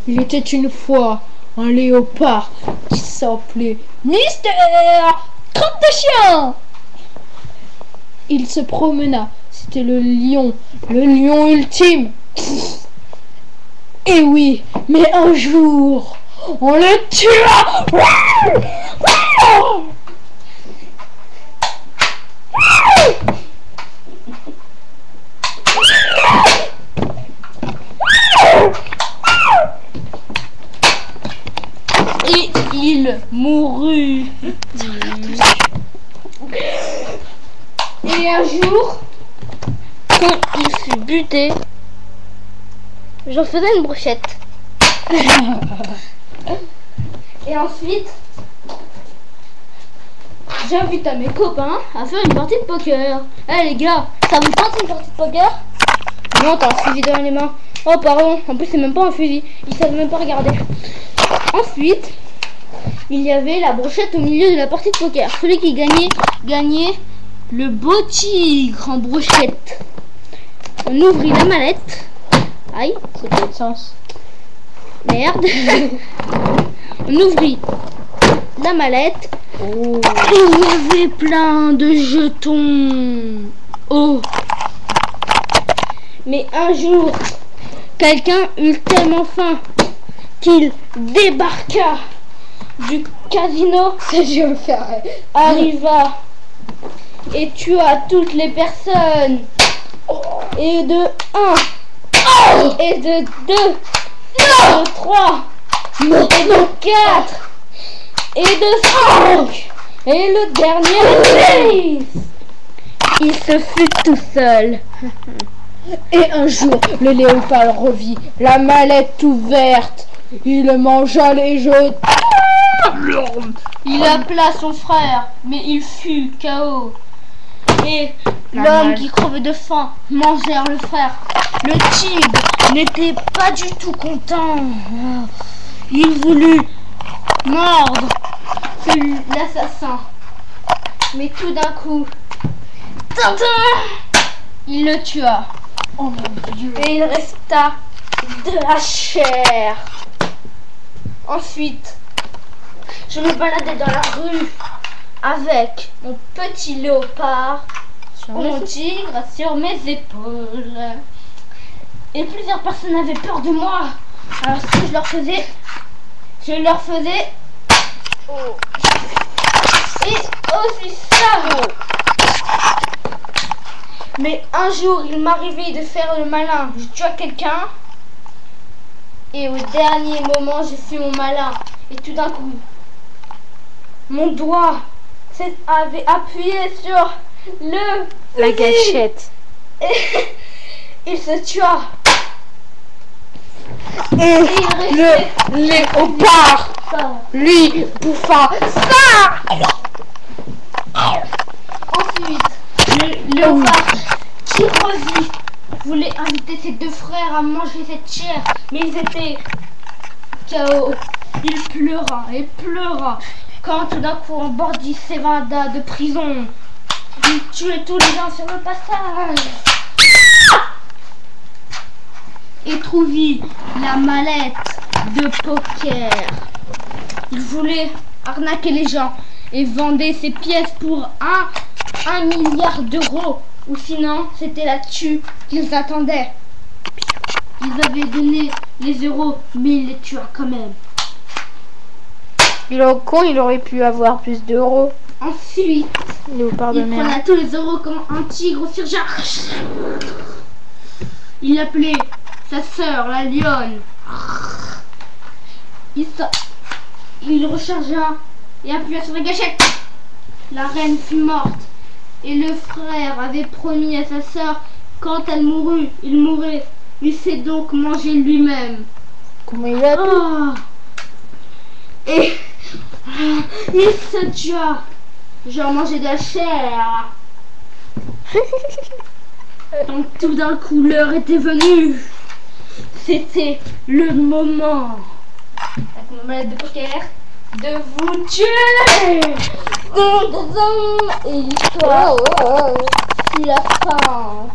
Il était une fois un léopard qui s'appelait Mystère Crotte de Chien. Il se promena, c'était le lion ultime. Et oui, mais un jour, on le tua. Et il mourut. Et un jour, Quand il fut buté, j'en faisais une brochette. Et ensuite, j'invite à mes copains à faire une partie de poker. Eh les gars, ça vous tente une partie de poker? Non, t'as un fusil dans les mains. Oh pardon, en plus c'est même pas un fusil, ils savent même pas regarder. Ensuite, il y avait la brochette au milieu de la partie de poker. Celui qui gagnait le beau tigre en brochette. On ouvrit la mallette. Aïe, C'est pas de sens. merde. On ouvrit la mallette. Oh. Et il y avait plein de jetons. Oh. Mais un jour, quelqu'un eut tellement faim qu'il débarqua du casino, arriva et tua toutes les personnes. Et de 1, et de 2, et de 3, et de 4, et de 5, et le dernier de 6. Il se fut tout seul. Et un jour, le léopard revit la mallette ouverte. Il mangea les jetons. Il appela son frère, mais il fut KO. Et l'homme qui crevait de faim mangèrent le frère. Le tigre n'était pas du tout content. Il voulut mordre l'assassin. Mais tout d'un coup, tintin, il le tua. Oh mon Dieu. Et il resta de la chair. Ensuite, je me baladais dans la rue avec mon petit léopard, mon tigre sur mes épaules. Et plusieurs personnes avaient peur de moi. Alors ce que je leur faisais, oh. Et aussi ça. Mais un jour, il m'arrivait de faire le malin. Je tuais quelqu'un. Et au dernier moment, j'ai fait mon malin. Et tout d'un coup, mon doigt avait appuyé sur La gâchette. Et il se tua. Et le léopard, lui, bouffa ça. Ensuite, le léopard qui revit voulait inviter ses deux frères à manger cette chair, mais ils étaient KO. Il pleura et pleura quand tout d'un coup on bordit s'évada de prison. Il tuait tous les gens sur le passage. Et trouvit la mallette de poker. Il voulait arnaquer les gens et vendait ses pièces pour 1 milliard d'euros. Ou sinon, c'était la tue qu'ils attendaient. Ils avaient donné les euros, mais il les tua quand même. Il est con, il aurait pu avoir plus d'euros. Ensuite, Léopard de il merde. prenait tous les euros comme un tigre au surcharge. Il appelait sa sœur, la lionne. Il rechargea et appuya sur la gâchette. La reine fut morte. Et le frère avait promis à sa sœur, quand elle mourut, il mourrait. Il s'est donc mangé lui-même. Comment il a pu? Oh. Et il se tua. J'ai mangé de la chair. Donc tout d'un coup, l'heure était venue. C'était le moment, avec ma mallette de poker, de vous tuer. Et l'histoire, c'est la fin.